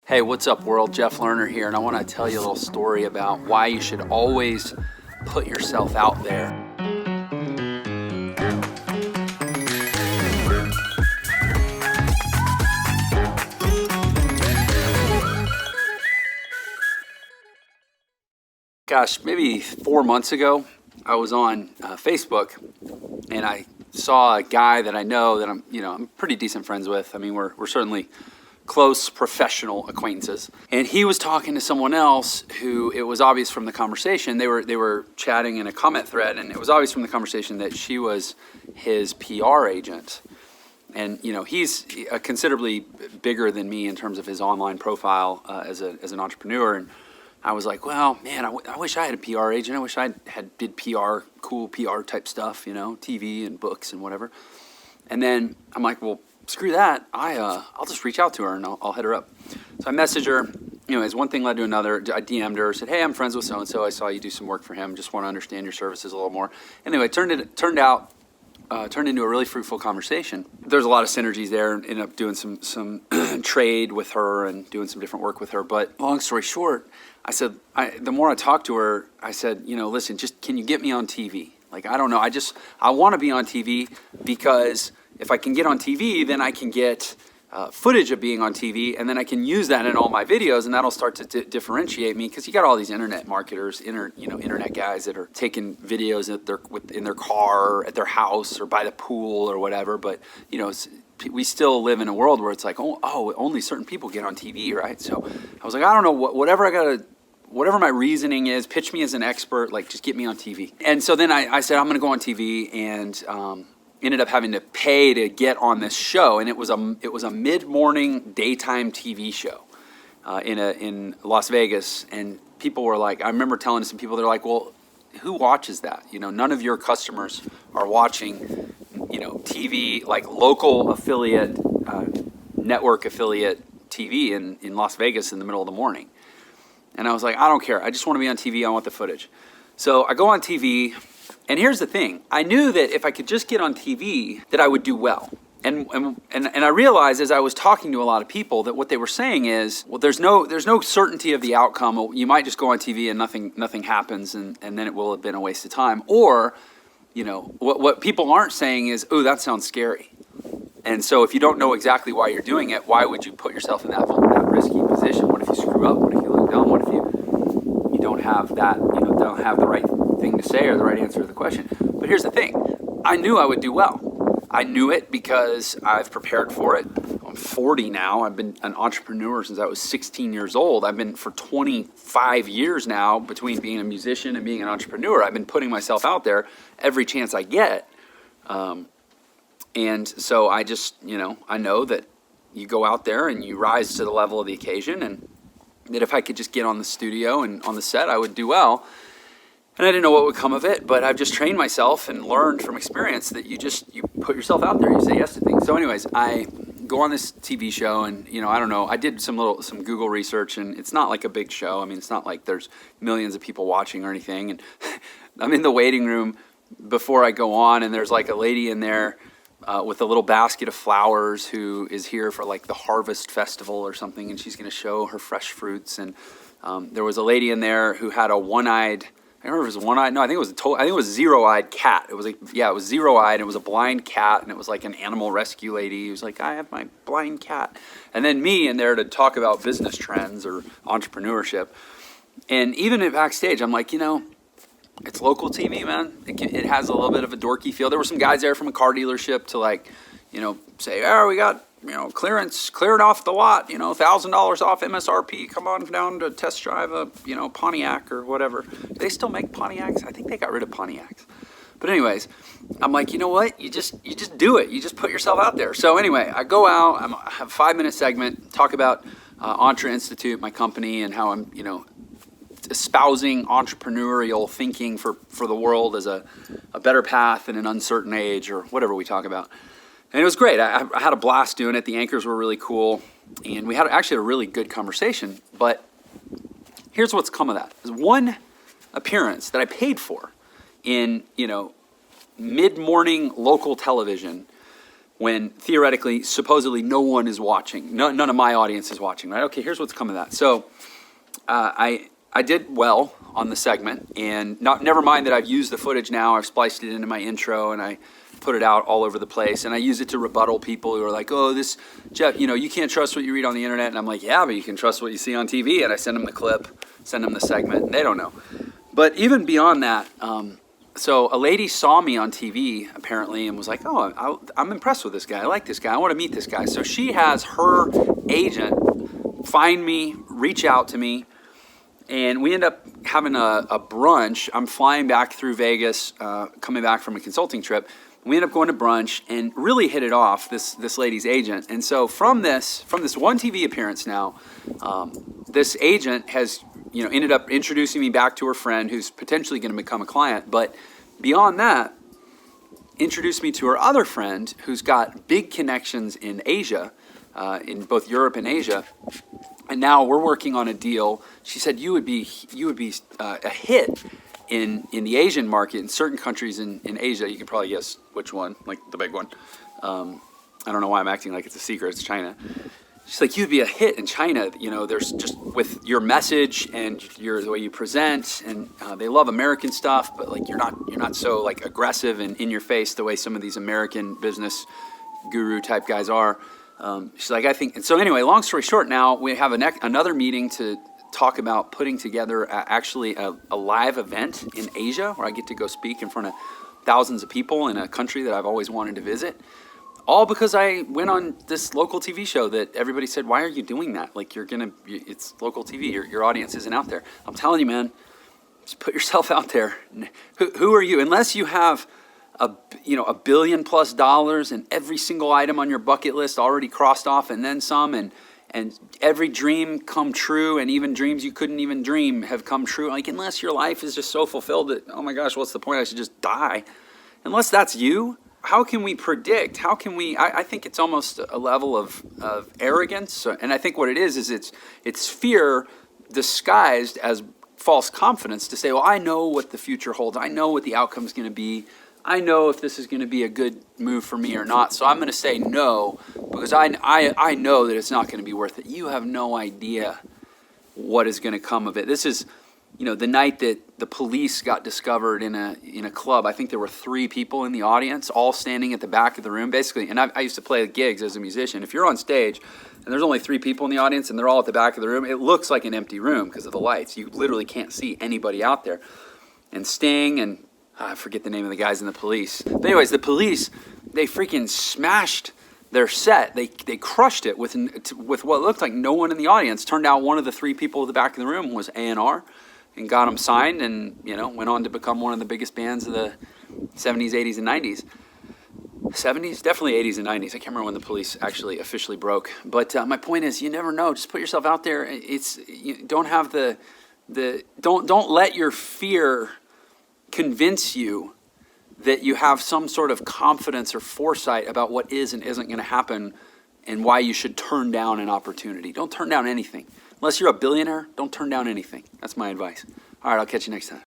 Hey, what's up world? Jeff Lerner here, and I want to tell you a little story about why you should always put yourself out there. Gosh, maybe 4 months ago, I was on Facebook, and I saw a guy that I know that I'm pretty decent friends with. I mean, we're certainly close professional acquaintances. And he was talking to someone else who, it was obvious from the conversation, they were chatting in a comment thread, and it was obvious from the conversation that she was his PR agent. And he's considerably bigger than me in terms of his online profile as an entrepreneur. And I was like, well, man, I wish I had a PR agent. I wish I did PR, cool PR type stuff, TV and books and whatever. And then I'm like, well, screw that. I'll just reach out to her and I'll hit her up. So I messaged her. As one thing led to another. I DM'd her, said, hey, I'm friends with so-and-so. I saw you do some work for him. Just want to understand your services a little more. Anyway, it turned into a really fruitful conversation. There's a lot of synergies there. Ended up doing some trade with her and doing some different work with her. But long story short, I said, the more I talked to her, I said, listen, just can you get me on TV? Like, I don't know. I want to be on TV because if I can get on TV, then I can get footage of being on TV, and then I can use that in all my videos, and that'll start to differentiate me. Because you got all these internet marketers, internet guys that are taking videos in their car, at their house, or by the pool, or whatever. But we still live in a world where it's like, oh, only certain people get on TV, right? So I was like, I don't know, whatever my reasoning is, pitch me as an expert, like just get me on TV. And so then I said, I'm going to go on TV, and ended up having to pay to get on this show, and it was a mid-morning daytime TV show in Las Vegas, and people were like, I remember telling some people, they're like, well, who watches that? None of your customers are watching, TV, like local affiliate, network affiliate TV in Las Vegas in the middle of the morning. And I was like, I don't care. I just want to be on TV. I want the footage. So I go on TV. And here's the thing, I knew that if I could just get on TV, that I would do well. And I realized as I was talking to a lot of people that what they were saying is, well, there's no certainty of the outcome. You might just go on TV and nothing happens, and then it will have been a waste of time. Or, what people aren't saying is, oh, that sounds scary. And so if you don't know exactly why you're doing it, why would you put yourself in that risky position? What if you screw up? What if you look dumb? What if you don't have that, don't have the right thing to say or the right answer to the question? But here's the thing, I knew I would do well. I knew it because I've prepared for it. I'm 40 now. I've been an entrepreneur since I was 16 years old. I've been for 25 years now, between being a musician and being an entrepreneur. I've been putting myself out there every chance I get. And so I just, I know that you go out there and you rise to the level of the occasion, and that if I could just get on the studio and on the set, I would do well. And I didn't know what would come of it, but I've just trained myself and learned from experience that you put yourself out there, you say yes to things. So anyways, I go on this TV show, and I don't know, I did some Google research, and it's not like a big show. I mean, it's not like there's millions of people watching or anything. And I'm in the waiting room before I go on, and there's like a lady in there with a little basket of flowers who is here for like the Harvest Festival or something, and she's going to show her fresh fruits. And there was a lady in there who had a one-eyed, I don't remember if it was one-eyed. No, I think it was zero-eyed cat. It was zero-eyed. It was a blind cat, and it was like an animal rescue lady. He was like, I have my blind cat. And then me in there to talk about business trends or entrepreneurship. And even at backstage, I'm like, it's local TV, man. It has a little bit of a dorky feel. There were some guys there from a car dealership to say, we got, clearance, cleared off the lot, $1,000 off MSRP. Come on down to test drive a, Pontiac or whatever. Do they still make Pontiacs? I think they got rid of Pontiacs. But anyways, I'm like, you know what? You just do it. You just put yourself out there. So anyway, I go out, I have a 5-minute segment, talk about Entre Institute, my company, and how I'm, espousing entrepreneurial thinking for the world as a better path in an uncertain age, or whatever we talk about. And it was great. I had a blast doing it. The anchors were really cool. And we had actually a really good conversation. But here's what's come of that. There's one appearance that I paid for in, mid-morning local television when theoretically, supposedly no one is watching. None of my audience is watching, right? Okay, here's what's come of that. So I did well on the segment, and never mind that I've used the footage now. I've spliced it into my intro, and I put it out all over the place, and I use it to rebuttal people who are like, oh, this, Jeff, you can't trust what you read on the internet. And I'm like, yeah, but you can trust what you see on TV. And I send them the clip, send them the segment, and they don't know. But even beyond that, so a lady saw me on TV, apparently, and was like, oh, I'm impressed with this guy. I like this guy. I want to meet this guy. So she has her agent find me, reach out to me, and we end up having a brunch. I'm flying back through Vegas, coming back from a consulting trip. We end up going to brunch and really hit it off, this lady's agent. And so from this one TV appearance now, this agent has ended up introducing me back to her friend who's potentially going to become a client. But beyond that, introduced me to her other friend who's got big connections in Asia, in both Europe and Asia. And now we're working on a deal. She said you would be a hit in the Asian market, in certain countries in Asia. You can probably guess which one, like the big one. I don't know why I'm acting like it's a secret. It's China. She's like, you'd be a hit in China. There's just with your message and the way you present, and they love American stuff, but like you're not so like aggressive and in your face the way some of these American business guru type guys are. She's like, I think. And so anyway, long story short, now we have another meeting to talk about putting together actually a live event in Asia where I get to go speak in front of thousands of people in a country that I've always wanted to visit. All because I went on this local TV show that everybody said, why are you doing that? Like it's local TV, your audience isn't out there. I'm telling you, man, just put yourself out there. Who are you? Unless you have $1 billion+ and every single item on your bucket list already crossed off and then some, and every dream come true, and even dreams you couldn't even dream have come true. Like, unless your life is just so fulfilled that, oh my gosh, what's the point? I should just die. Unless that's you, how can we predict? How can we? I think it's almost a level of arrogance, and I think what it is it's fear disguised as false confidence to say, well, I know what the future holds. I know what the outcome is going to be. I know if this is going to be a good move for me or not, so I'm going to say no because I know that it's not going to be worth it. You have no idea what is going to come of it. This is, the night that the police got discovered in a club. I think there were 3 people in the audience, all standing at the back of the room, basically. And I used to play gigs as a musician. If you're on stage and there's only 3 people in the audience and they're all at the back of the room, it looks like an empty room because of the lights. You literally can't see anybody out there. And Sting and I forget the name of the guys in the police. But anyways, the police, they freaking smashed their set. They crushed it with what looked like no one in the audience. Turned out one of the 3 people at the back of the room was A&R and got them signed and, went on to become one of the biggest bands of the 70s, 80s, and 90s. 70s? Definitely 80s and 90s. I can't remember when the police actually officially broke. But my point is, you never know. Just put yourself out there. Don't have don't let your fear convince you that you have some sort of confidence or foresight about what is and isn't going to happen and why you should turn down an opportunity. Don't turn down anything. Unless you're a billionaire, don't turn down anything. That's my advice. All right, I'll catch you next time.